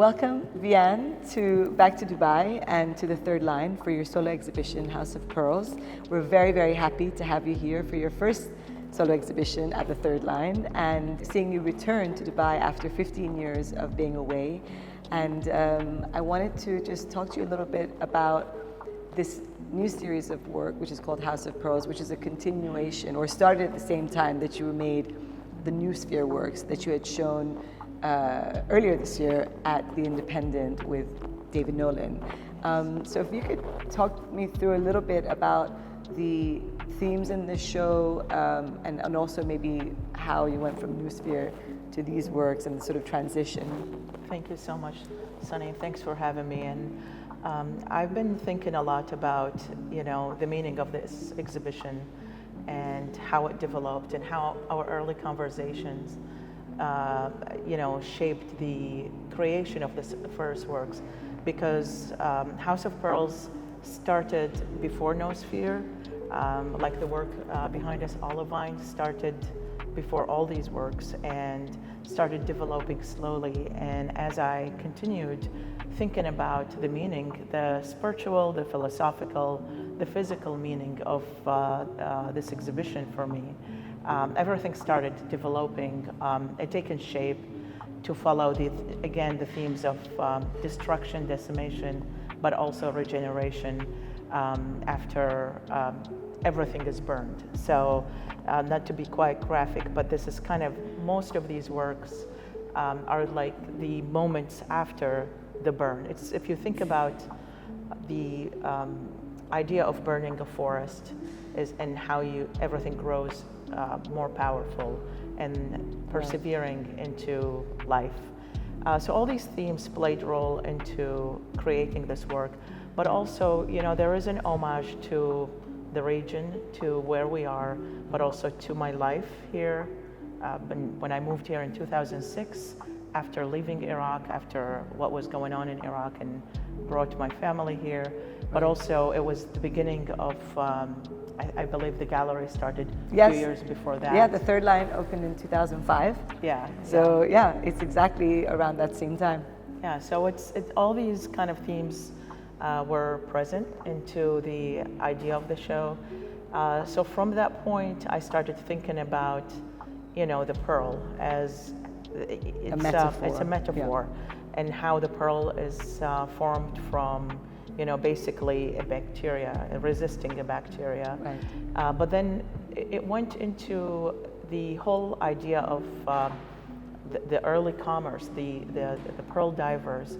Welcome, Vian, back to Dubai and to the Third Line for your solo exhibition, House of Pearls. We're very, very happy to have you here for your first solo exhibition at the Third Line and seeing you return to Dubai after 15 years of being away. And I wanted to just talk to you a little bit about this new series of work, which is called House of Pearls, which is a continuation, or started at the same time that you made the New Sphere works that you had shown earlier this year at The Independent with David Nolan. So if you could talk me through a little bit about the themes in this show and also maybe how you went from New Sphere to these works and the sort of transition. Thank you so much, Sunny. Thanks for having me. And I've been thinking a lot about, the meaning of this exhibition and how it developed and how our early conversations shaped the creation of this first works, because House of Pearls started before Noosphere, like the work behind us, Olivine, started before all these works and started developing slowly. And as I continued thinking about the meaning, the spiritual, the philosophical, the physical meaning of this exhibition for me, everything started developing and taking shape to follow the themes of destruction, decimation, but also regeneration after everything is burned. So not to be quite graphic, but this is kind of, most of these works are like the moments after the burn. It's, if you think about the idea of burning a forest and how everything grows more powerful and persevering into life. So all these themes played role into creating this work, but also, there is an homage to the region, to where we are, but also to my life here. When I moved here in 2006, after leaving Iraq, after what was going on in Iraq, and brought my family here, but also it was the beginning of, I believe the gallery started a few years before that. Yeah, the Third Line opened in 2005. Yeah. So it's exactly around that same time. Yeah, so it's all these kind of themes were present into the idea of the show. So from that point, I started thinking about, the pearl as it's a metaphor, and how the pearl is formed from, basically a bacteria, resisting a bacteria. Right. But then it went into the whole idea of the early commerce, the pearl divers,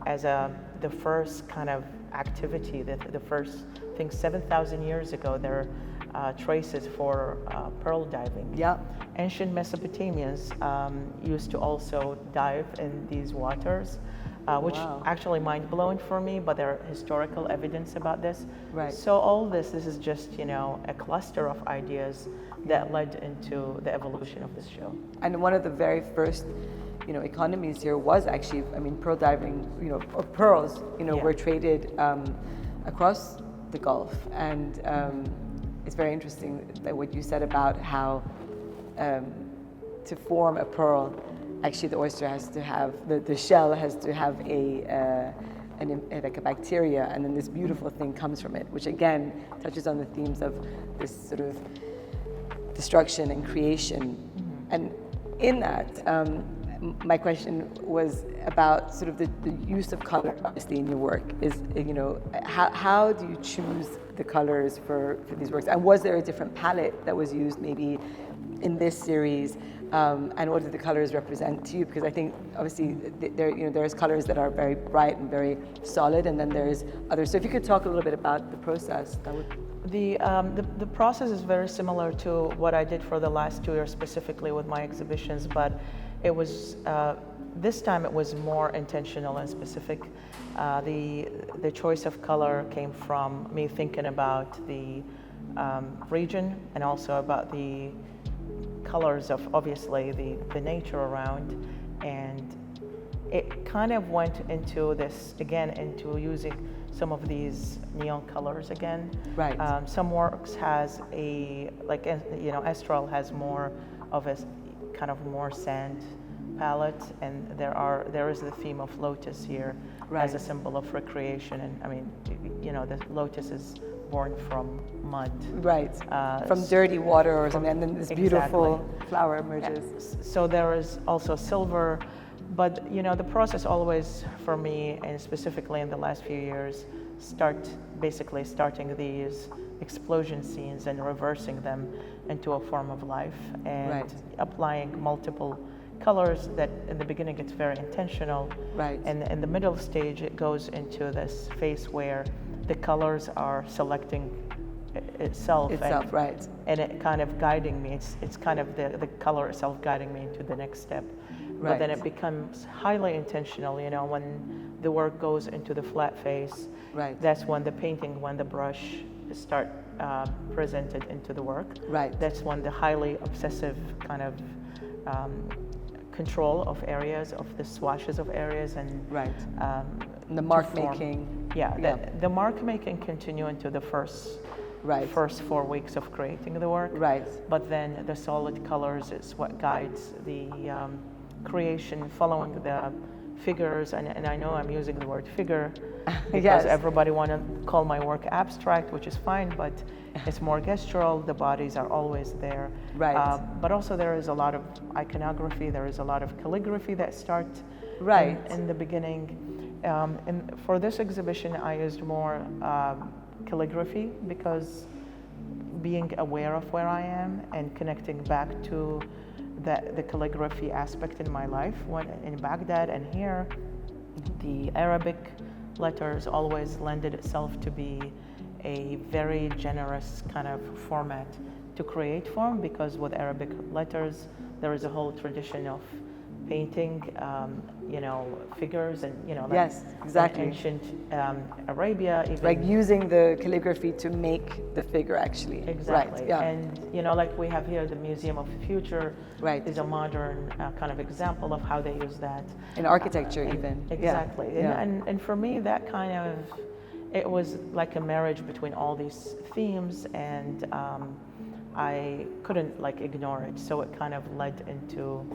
as the first kind of activity, the first thing 7,000 years ago, there are traces for pearl diving. Yeah. Ancient Mesopotamians used to also dive in these waters, which actually mind-blowing for me, but there are historical evidence about this. Right. So all this is just, a cluster of ideas that led into the evolution of this show. And one of the very first economies here was actually, pearl diving, or pearls, were traded across the Gulf. And it's very interesting that what you said about how to form a pearl, actually the oyster has to have, the shell has to have like a bacteria, and then this beautiful thing comes from it, which again touches on the themes of this sort of destruction and creation. Mm-hmm. And in that, my question was about sort of the use of color, obviously, in your work. Is, how do you choose the colors for these works? And was there a different palette that was used maybe in this series? And what do the colors represent to you? Because I think, obviously, there's colors that are very bright and very solid, and then there's others. So if you could talk a little bit about the process, that would... The process is very similar to what I did for the last 2 years, specifically with my exhibitions, but it was, this time it was more intentional and specific. The choice of color came from me thinking about the region and also about the colors of, obviously, the nature around. And it kind of went into this, again, into using some of these neon colors again. Right. Some works has Astral has more of a kind of more sand palette, and there is the theme of lotus here as a symbol of recreation. And I mean, you know, the lotus is born from mud. Right. From dirty water or something, and then this beautiful flower emerges. Yeah. So there is also silver, but you know, the process always for me, and specifically in the last few years, basically starting these explosion scenes and reversing them into a form of life, and applying multiple colors that in the beginning it's very intentional. Right. And in the middle stage it goes into this phase where the colors are selecting itself, right. And it kind of guiding me. It's kind of the color itself guiding me into the next step. Right. But then it becomes highly intentional, you know, when the work goes into the flat face. Right. That's when the brush start presented into the work. Right. That's when the highly obsessive kind of control of areas, of the swatches of areas, and the mark making. The mark making continue into the first 4 weeks of creating the work. Right. But then the solid colors is what guides the creation, following the figures, and I know I'm using the word figure because everybody want to call my work abstract, which is fine, but it's more gestural. The bodies are always there. Right. But also there is a lot of iconography, there is a lot of calligraphy that start in the beginning. And for this exhibition, I used more calligraphy because being aware of where I am and connecting back to the calligraphy aspect in my life. When in Baghdad and here, the Arabic letters always lended itself to be a very generous kind of format to create from, because with Arabic letters there is a whole tradition of painting, you know, figures, and you know, like ancient Arabia, even like using the calligraphy to make the figure actually. Exactly. Right. And you know, like we have here the Museum of the Future. Right. Is a modern kind of example of how they use that in architecture, even. Exactly. And for me, that kind of, it was like a marriage between all these themes, and I couldn't like ignore it. So it kind of led into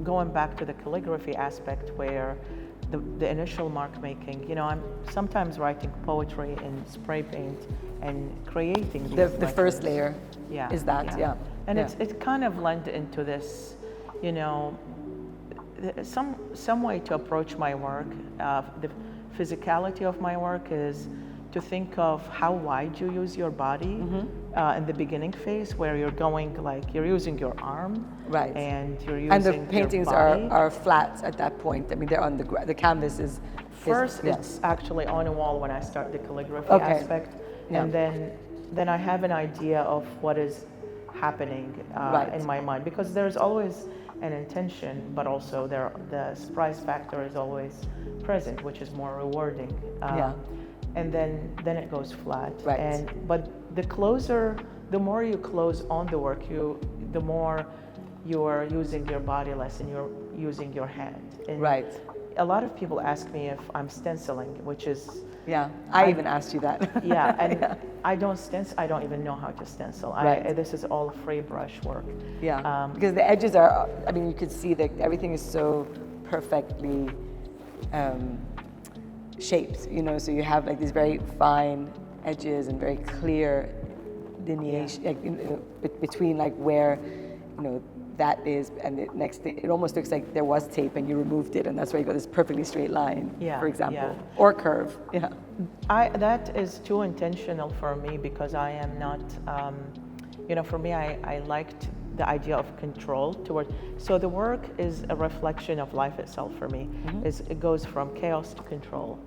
going back to the calligraphy aspect, where the initial mark making, you know, I'm sometimes writing poetry in spray paint and creating these the first layer is that. And it kind of led into this, you know, some way to approach my work. The physicality of my work is to think of how wide you use your body in the beginning phase, where you're going, like you're using your arm, and you're using, and the paintings your body. are flat at that point. I mean, they're on the canvas is first. It's actually on a wall when I start the calligraphy aspect, and then I have an idea of what is happening in my mind, because there's always an intention, but also the surprise factor is always present, which is more rewarding. And then it goes flat. But the more you close on the work, the more you are using your body less, and you're using your hand. And a lot of people ask me if I'm stenciling, which is I even asked you that. I don't stencil. I don't even know how to stencil. This is all free brush work. Because the edges are, I mean, you could see that everything is so perfectly shaped, you know, so you have like these very fine edges and very clear delineation like, between like where, you know, that is and the next thing. It almost looks like there was tape and you removed it, and that's why you got this perfectly straight line, for example, or curve. That is too intentional for me, because I am not, you know, for me, I liked the idea of control toward. So the work is a reflection of life itself for me. It goes from chaos to control,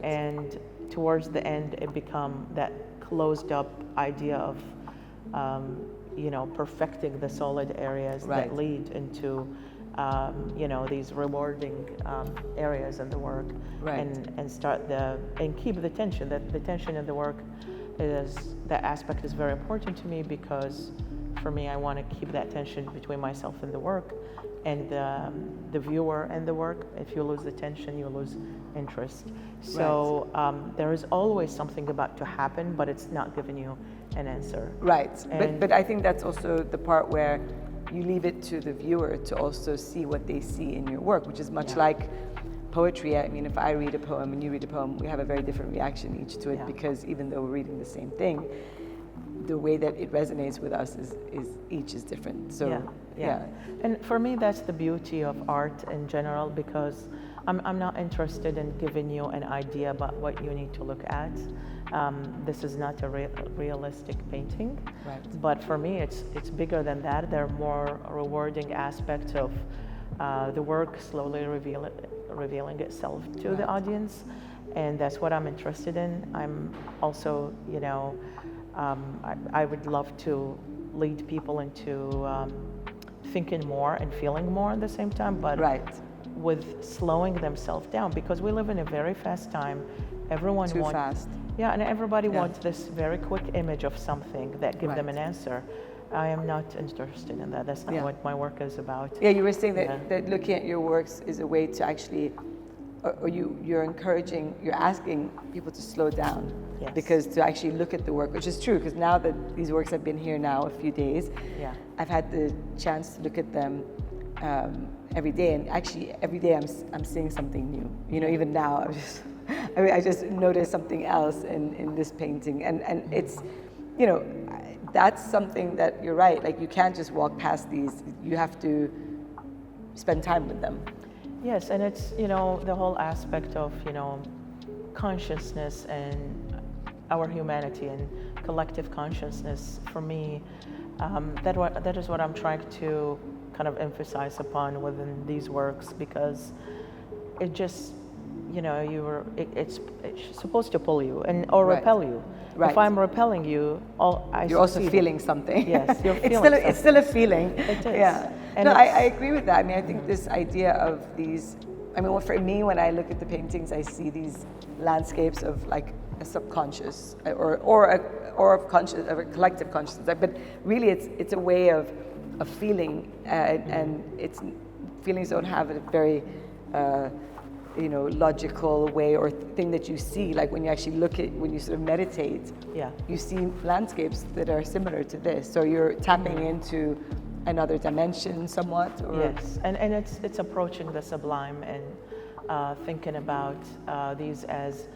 and towards the end, it become that closed up idea of, you know, perfecting the solid areas that lead into, you know, these rewarding areas in the work, and start and keep the tension. That the tension in the work that aspect is very important to me, because for me, I want to keep that tension between myself and the work, and the viewer and the work. If you lose the tension, you lose interest. So there is always something about to happen, but it's not giving you an answer. But I think that's also the part where you leave it to the viewer to also see what they see in your work, which is much like poetry. I mean, if I read a poem and you read a poem, we have a very different reaction each to it, because even though we're reading the same thing, the way that it resonates with us is each is different. So and for me, that's the beauty of art in general, because I'm not interested in giving you an idea about what you need to look at. This is not a realistic painting, but for me, it's bigger than that. There are more rewarding aspects of the work slowly revealing itself to the audience, and that's what I'm interested in. I'm also, I would love to lead people into thinking more and feeling more at the same time, but with slowing themselves down, because we live in a very fast time. Everyone too wants fast. Yeah, and everybody wants this very quick image of something that gives them an answer. I am not interested in that. That's not what my work is about. Yeah, you were saying that looking at your works is a way to actually, or you're encouraging, you're asking people to slow down. Yes. Because to actually look at the work, which is true, because now that these works have been here now a few days, I've had the chance to look at them every day, and actually every day I'm seeing something new. Even now I just noticed something else in this painting, and it's, that's something that you're right. Like, you can't just walk past these. You have to spend time with them. Yes, and it's, the whole aspect of, consciousness and our humanity and collective consciousness. For me, that is what I'm trying to kind of emphasize upon within these works, because it just, it's supposed to pull you or repel you. If I'm repelling you, you're also feeling something. Yes, you're feeling something. It's still a feeling. It is. Yeah. And no, I agree with that. I mean, I think this idea of these, for me, when I look at the paintings, I see these landscapes of like a subconscious or a collective consciousness. But really, it's a way of feeling, and it's feelings don't have a very logical way or thing that you see. Like when you actually when you sort of meditate, you see landscapes that are similar to this. So you're tapping into another dimension somewhat. Yes, and it's approaching the sublime and thinking about these as,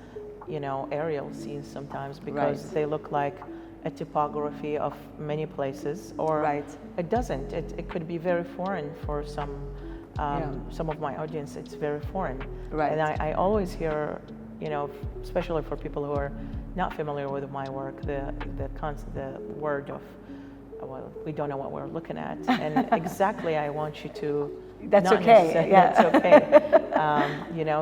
aerial scenes sometimes, because they look like a typography of many places, or it doesn't. It could be very foreign for some of my audience. It's very foreign, and I always hear, especially for people who are not familiar with my work, the word of, well, we don't know what we're looking at, and exactly, I want you to. That's okay. Yeah, that's okay.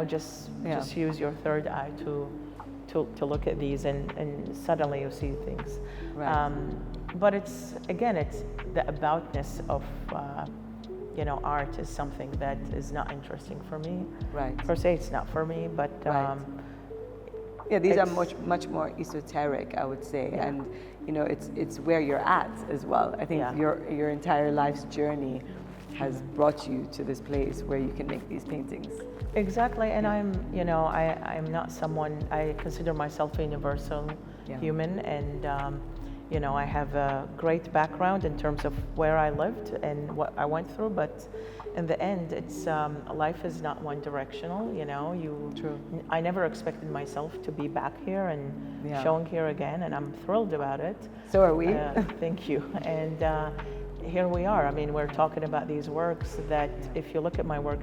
Just use your third eye to look at these, and suddenly you see things. But it's the aboutness of. Art is something that is not interesting for me. Per se, it's not for me, but these are much more esoteric, I would say, and it's where you're at as well. I think your entire life's journey has brought you to this place where you can make these paintings. Exactly, and I'm not someone. I consider myself a universal human, and. I have a great background in terms of where I lived and what I went through, but in the end, it's life is not one directional. I never expected myself to be back here and showing here again, and I'm thrilled about it. So are we. Thank you. And here we are. I mean, we're talking about these works that, if you look at my work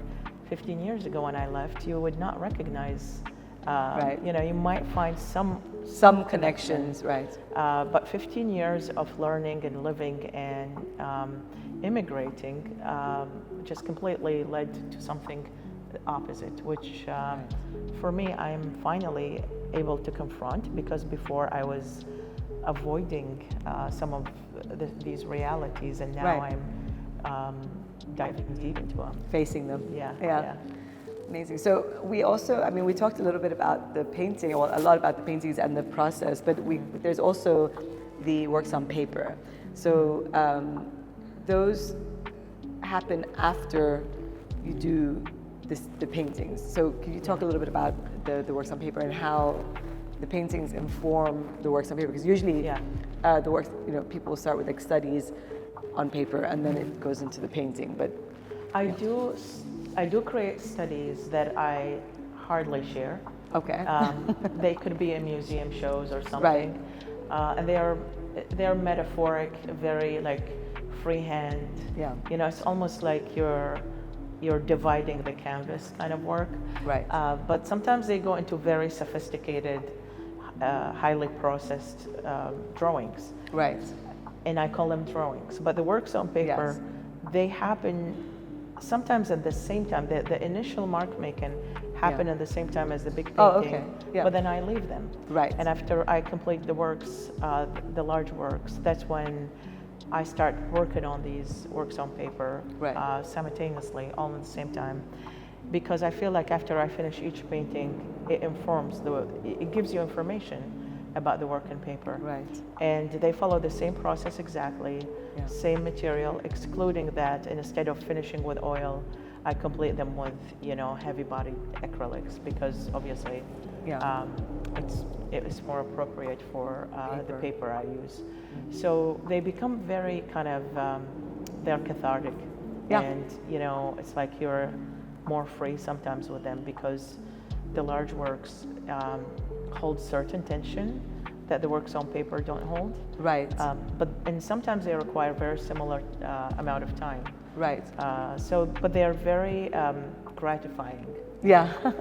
15 years ago when I left, you would not recognize. You might find some connections, but 15 years of learning and living and immigrating just completely led to something opposite, which for me, I'm finally able to confront, because before I was avoiding some of these realities, and now I'm diving deep into them. Facing them. Yeah. Amazing. So we also, we talked a little bit about the painting, or a lot about the paintings and the process, but there's also the works on paper. So those happen after you do the paintings. So can you talk a little bit about the works on paper and how the paintings inform the works on paper? Because usually the works, people start with like studies on paper and then it goes into the painting. But I do create studies that I hardly share. okay. They could be in museum shows or something, Right. and they're metaphoric, very like freehand. Yeah. You know, it's almost like you're dividing the canvas kind of work. Right. But sometimes they go into very sophisticated, highly processed drawings, Right. and I call them drawings. But the works on paper, Yes. they happen sometimes at the same time. The initial mark making happen at the same time as the big painting. Oh, okay. Yeah. But then I leave them. Right. And after I complete the works, the large works, that's when I start working on these works on paper Right. simultaneously, all at the same time. Because I feel like after I finish each painting, it it gives you information about the work in paper. Right. And they follow the same process exactly, Yeah. same material, excluding that, and instead of finishing with oil, I complete them with, heavy-bodied acrylics, because obviously Yeah. it's more appropriate for the Paper. paper I use. So they become very kind of, they're cathartic. Yeah. And, it's like you're more free sometimes with them, because the large works hold certain tension that the works on paper don't hold. Right. And sometimes they require very similar amount of time. Right. But they are very gratifying. Yeah. Yeah.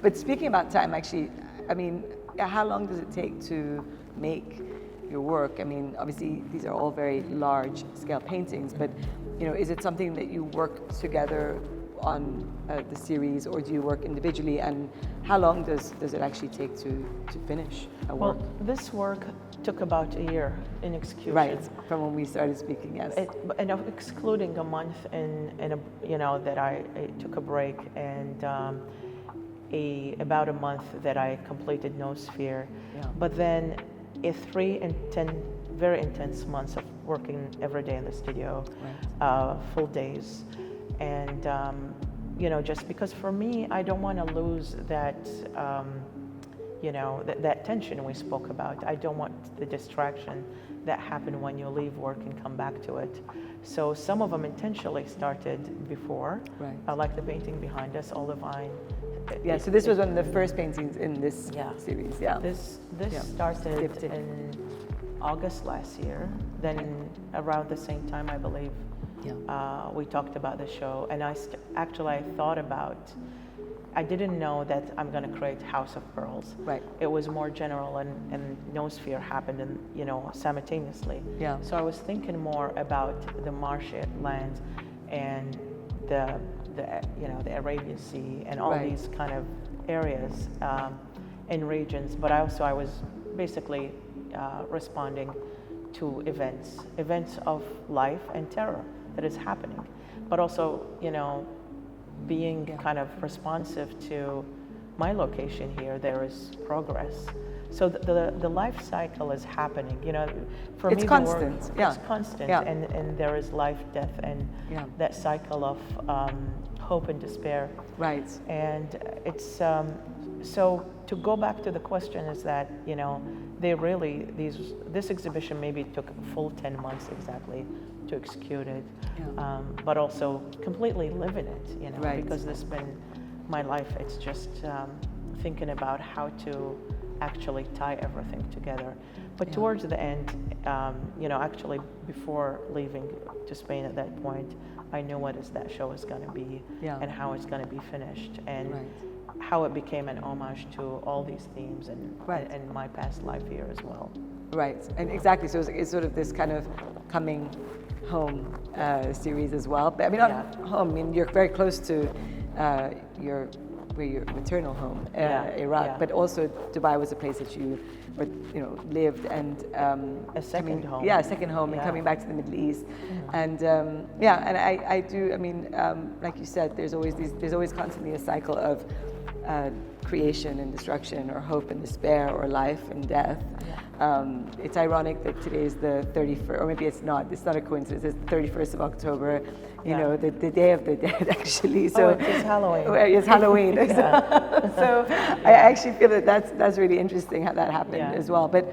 But speaking about time, actually, I mean, how long does it take to make your work? I mean, obviously, these are all very large scale paintings, but, is it something that you work together on the series, or do you work individually? And how long does it actually take to finish a work? Well, this work took about a year in execution. Right, from when we started speaking, yes. And excluding a month that I took a break, and about a month that I completed No Sphere. Yeah. But then 3 and 10 very intense months of working every day in the studio, full days. And, just because for me, I don't want to lose that, that tension we spoke about. I don't want the distraction that happened when you leave work and come back to it. So some of them intentionally started before, Right. like the painting behind us, Olivine. Yeah, so this was one of the first paintings in this Yeah. series, yeah. This Yeah. started Gifted. in August last year. Then around the same time, I believe, Yeah. we talked about the show, and I thought about. I didn't know that I'm going to create House of Pearls. Right. It was more general, and No Sphere happened, simultaneously. Yeah. So I was thinking more about the marshland and the Arabian Sea and all Right. these kind of areas and regions. But I was basically responding to events of life and terror that is happening, but also, being kind of responsive to my location here. There is progress. So the life cycle is happening, for It's me. constant, yeah. It's constant, Yeah. and there is life, death, and Yeah. that cycle of hope and despair. Right. And it's, so to go back to the question is that, this exhibition maybe took a full 10 months exactly to execute it, Yeah. but also completely live in it, Right. because this has been my life. It's just thinking about how to actually tie everything together. But Yeah. towards the end, actually before leaving to Spain at that point, I knew that show is going to be, Yeah. and how it's going to be finished, and Right. how it became an homage to all these themes Right. and my past life here as well. Right, and exactly. So it's sort of this kind of coming home series as well. But I mean, not Yeah. home. I mean, you're very close to your maternal home, Iraq. Yeah. But also, Dubai was a place that you lived and A second home. Yeah, a second home, and Yeah. coming back to the Middle East, and and I do. I mean, like you said, there's always constantly a cycle of creation and destruction, or hope and despair, or life and death. It's ironic that today is the 31st, or maybe it's not a coincidence, it's the 31st of October, the Day of the Dead, actually. So it is Halloween. It's Halloween. So I actually feel that that's really interesting how that happened Yeah. as well. But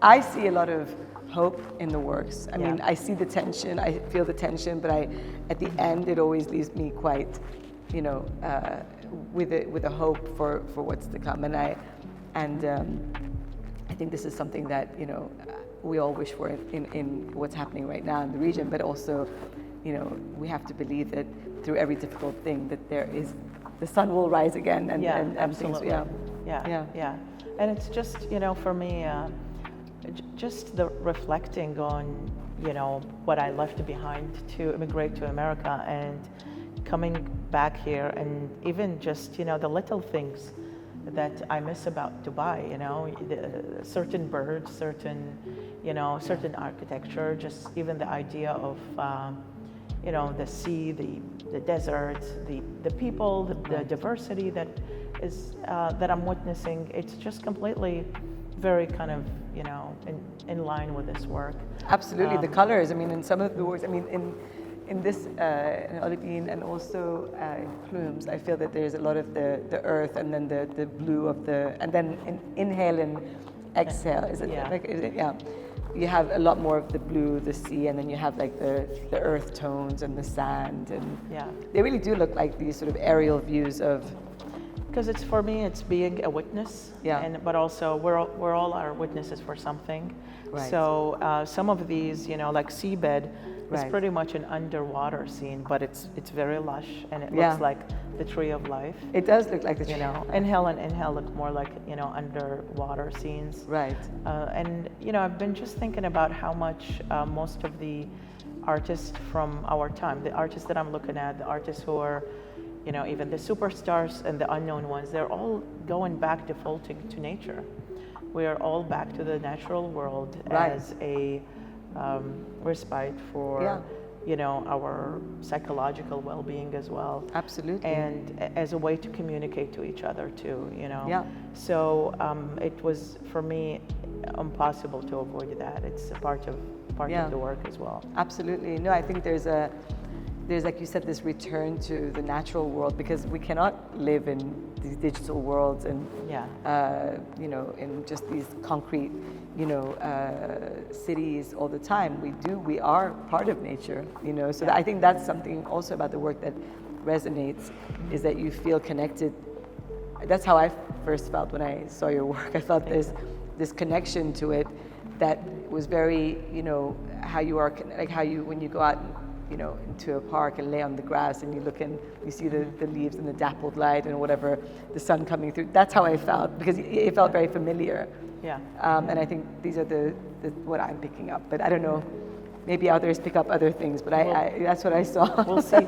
I see a lot of hope in the works. I mean, I see the tension, I feel the tension, but at the end, it always leaves me quite, you know, with a hope for what's to come. And I think this is something that, you know, we all wish for in what's happening right now in the region, but also, you know, we have to believe that through every difficult thing that the sun will rise again, and absolutely. things, yeah. And it's just, you know, for me, just the reflecting on, you know, what I left behind to immigrate to America and coming back here, and even just, you know, the little things that I miss about Dubai, you know, certain birds, certain, you know, certain architecture, just even the idea of, you know, the sea, the desert, the people, the diversity that is that I'm witnessing. It's just completely very kind of, you know, in line with this work. Absolutely, the colors. I mean, in some of the works, I mean, in this in olivine and also in plumes, I feel that there's a lot of the earth, and then the blue of and then inhale and exhale. Is it? Yeah. You have a lot more of the blue, the sea, and then you have like the earth tones and the sand, and they really do look like these sort of aerial views of. Because it's, for me, it's being a witness, but also we're all our witnesses for something. Right. So some of these, you know, like seabed, is pretty much an underwater scene, but it's very lush, and it looks like the tree of life. It does look like the tree. You know, inhale and inhale look more like, you know, underwater scenes. Right. And you know, I've been just thinking about how much most of the artists from our time, the artists that I'm looking at, the artists who are, you know, even the superstars and the unknown ones, they're all going back, defaulting to nature. We are all back to the natural world as a respite for, you know, our psychological well-being as well. Absolutely. And as a way to communicate to each other too, you know. Yeah. So it was, for me, impossible to avoid that. It's a part of the work as well. Absolutely. No, I think there's, like you said, this return to the natural world, because we cannot live in these digital worlds and, you know, in just these concrete, you know, cities all the time. We are part of nature, you know, so I think that's something also about the work that resonates, is that you feel connected. That's how I first felt when I saw your work. I felt this connection to it that was very, you know, how you are, like how you, when you go out, you know, into a park and lay on the grass and you look and you see the leaves and the dappled light and whatever, the sun coming through. That's how I felt, because it felt very familiar. Yeah. And I think these are the what I'm picking up. But I don't know, maybe others pick up other things, but that's what I saw. We'll see.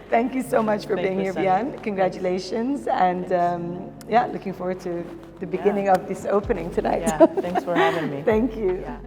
Thank you so much for being here, Vian. Congratulations. And looking forward to the beginning of this opening tonight. Yeah, thanks for having me. Thank you. Yeah.